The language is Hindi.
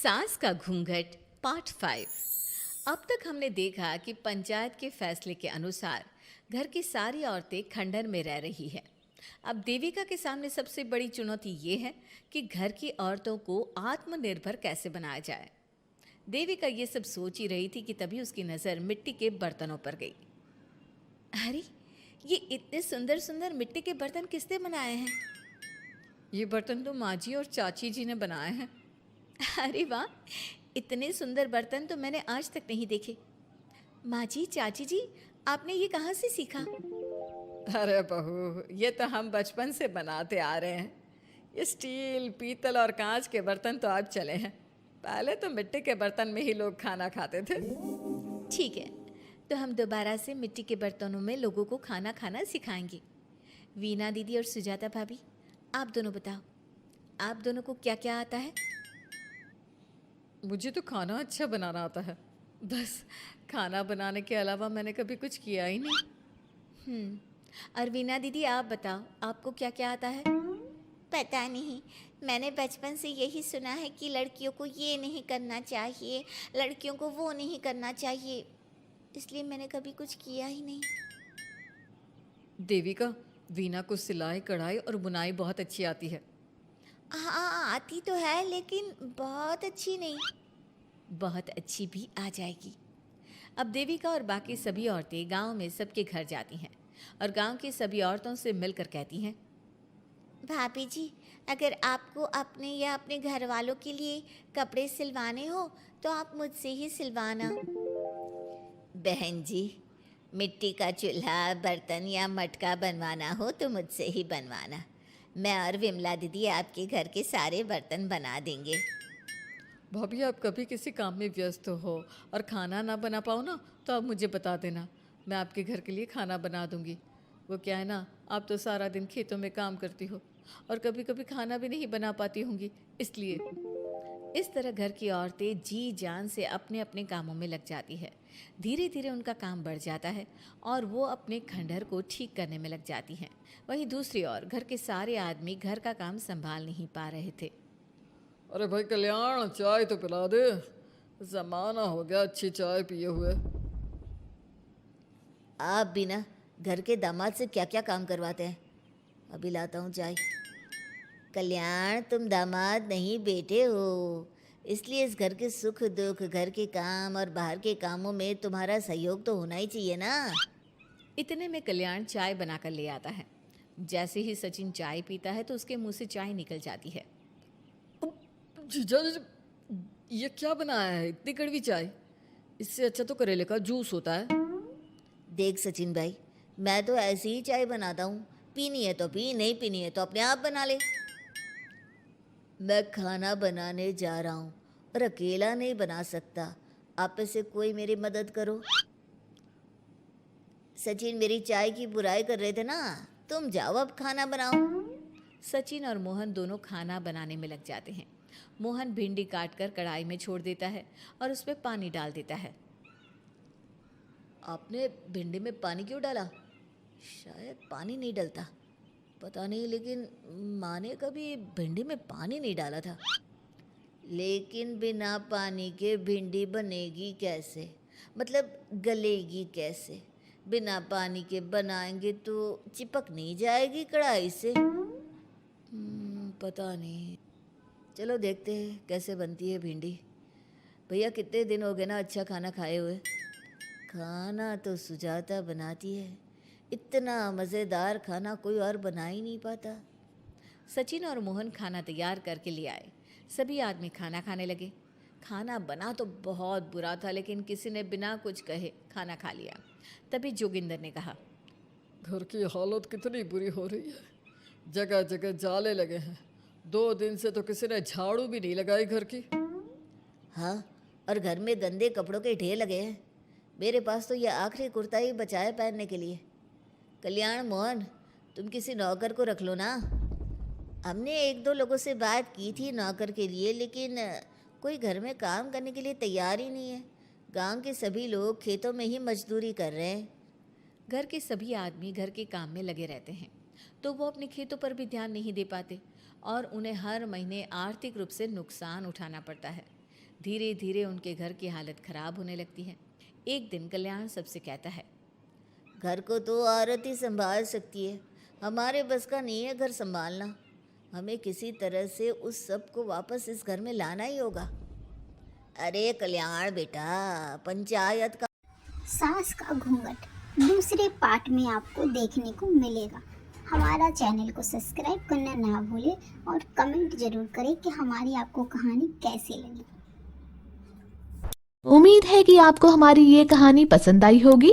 सास का घूंघट पार्ट 5। अब तक हमने देखा कि पंचायत के फैसले के अनुसार घर की सारी औरतें खंडहर में रह रही है। अब देविका के सामने सबसे बड़ी चुनौती ये है कि घर की औरतों को आत्मनिर्भर कैसे बनाया जाए। देविका ये सब सोच ही रही थी कि तभी उसकी नज़र मिट्टी के बर्तनों पर गई। अरे, ये इतने सुंदर सुंदर मिट्टी के बर्तन किसने बनाए हैं? ये बर्तन तो माँ जी और चाची जी ने बनाए हैं। अरे वाह, इतने सुंदर बर्तन तो मैंने आज तक नहीं देखे। माँ जी, चाची जी, आपने ये कहाँ से सीखा? अरे बहू, ये तो हम बचपन से बनाते आ रहे हैं। ये स्टील, पीतल और कांच के बर्तन तो अब चले हैं। पहले तो मिट्टी के बर्तन में ही लोग खाना खाते थे। ठीक है, तो हम दोबारा से मिट्टी के बर्तनों में लोगों को खाना खाना सिखाएंगे। वीना दीदी और सुजाता भाभी, आप दोनों बताओ, आप दोनों को क्या क्या आता है? मुझे तो खाना अच्छा बनाना आता है। बस खाना बनाने के अलावा मैंने कभी कुछ किया ही नहीं। और वीना दीदी, आप बताओ, आपको क्या क्या आता है? पता नहीं, मैंने बचपन से यही सुना है कि लड़कियों को ये नहीं करना चाहिए, लड़कियों को वो नहीं करना चाहिए, इसलिए मैंने कभी कुछ किया ही नहीं। देविका, वीना को सिलाई, कढ़ाई और बुनाई बहुत अच्छी आती है। हाँ, आती तो है लेकिन बहुत अच्छी नहीं। बहुत अच्छी भी आ जाएगी। अब देविका और बाकी सभी औरतें गांव में सबके घर जाती हैं और गांव की सभी औरतों से मिलकर कहती हैं, भाभी जी, अगर आपको अपने या अपने घर वालों के लिए कपड़े सिलवाने हो तो आप मुझसे ही सिलवाना। बहन जी, मिट्टी का चूल्हा, बर्तन या मटका बनवाना हो तो मुझसे ही बनवाना। मैं और विमला दीदी आपके घर के सारे बर्तन बना देंगे। भाभी, आप कभी किसी काम में व्यस्त हो और खाना ना बना पाओ ना, तो आप मुझे बता देना, मैं आपके घर के लिए खाना बना दूंगी। वो क्या है ना, आप तो सारा दिन खेतों में काम करती हो और कभी कभी खाना भी नहीं बना पाती होंगी, इसलिए। इस तरह घर की औरतें जी जान से अपने अपने कामों में लग जाती है। धीरे धीरे उनका काम बढ़ जाता है और वो अपने खंडहर को ठीक करने में लग जाती हैं। वहीं दूसरी ओर घर के सारे आदमी घर का काम संभाल नहीं पा रहे थे। अरे भाई कल्याण, चाय तो पिला दे। जमाना हो गया अच्छी चाय पिए हुए। आप भी ना घर के दामाद से क्या क्या काम करवाते हैं। अभी लाता हूँ चाय। कल्याण, तुम दामाद नहीं बेटे हो, इसलिए इस घर के सुख दुख, घर के काम और बाहर के कामों में तुम्हारा सहयोग तो होना ही चाहिए ना। इतने में कल्याण चाय बनाकर ले आता है। जैसे ही सचिन चाय पीता है तो उसके मुंह से चाय निकल जाती है। जीजा जी, ये क्या बनाया है, इतनी कड़वी चाय? इससे अच्छा तो करेले का जूस होता है। देख सचिन भाई, मैं तो ऐसी ही चाय बनाता हूँ, पीनी है तो पी, नहीं पीनी है तो अपने आप बना ले। मैं खाना बनाने जा रहा हूँ और अकेला नहीं बना सकता, आप में से कोई मेरी मदद करो। सचिन मेरी चाय की बुराई कर रहे थे ना, तुम जाओ अब खाना बनाओ। सचिन और मोहन दोनों खाना बनाने में लग जाते हैं। मोहन भिंडी काटकर कढ़ाई में छोड़ देता है और उसमें पानी डाल देता है। आपने भिंडी में पानी क्यों डाला? शायद पानी नहीं डलता, पता नहीं, लेकिन माँ ने कभी भिंडी में पानी नहीं डाला था। लेकिन बिना पानी के भिंडी बनेगी कैसे, मतलब गलेगी कैसे? बिना पानी के बनाएंगे तो चिपक नहीं जाएगी कढ़ाई से? पता नहीं, चलो देखते हैं कैसे बनती है भिंडी। भैया, कितने दिन हो गए ना अच्छा खाना खाए हुए। खाना तो सुजाता बनाती है, इतना मज़ेदार खाना कोई और बना ही नहीं पाता। सचिन और मोहन खाना तैयार करके ले आए। सभी आदमी खाना खाने लगे। खाना बना तो बहुत बुरा था, लेकिन किसी ने बिना कुछ कहे खाना खा लिया। तभी जोगिंदर ने कहा, घर की हालत कितनी बुरी हो रही है, जगह जगह जाले लगे हैं। 2 दिन से तो किसी ने झाड़ू भी नहीं लगाई घर की। हाँ, और घर में गंदे कपड़ों के ढेर लगे हैं। मेरे पास तो यह आखिरी कुर्ता ही बचा है पहनने के लिए। कल्याण, मोहन, तुम किसी नौकर को रख लो ना। हमने एक दो लोगों से बात की थी नौकर के लिए, लेकिन कोई घर में काम करने के लिए तैयार ही नहीं है। गांव के सभी लोग खेतों में ही मजदूरी कर रहे हैं। घर के सभी आदमी घर के काम में लगे रहते हैं, तो वो अपने खेतों पर भी ध्यान नहीं दे पाते और उन्हें हर महीने आर्थिक रूप से नुकसान उठाना पड़ता है। धीरे धीरे उनके घर की हालत खराब होने लगती है। एक दिन कल्याण सबसे कहता है, घर को तो औरत ही संभाल सकती है, हमारे बस का नहीं है घर संभालना। हमें किसी तरह से उस सब को वापस इस घर में लाना ही होगा। अरे कल्याण बेटा, पंचायत का सास का घूंघट दूसरे पार्ट में आपको देखने को मिलेगा। हमारा चैनल को सब्सक्राइब करना ना भूलें और कमेंट जरूर करें कि हमारी आपको कहानी कैसी लगी। उम्मीद है कि आपको हमारी ये कहानी पसंद आई होगी।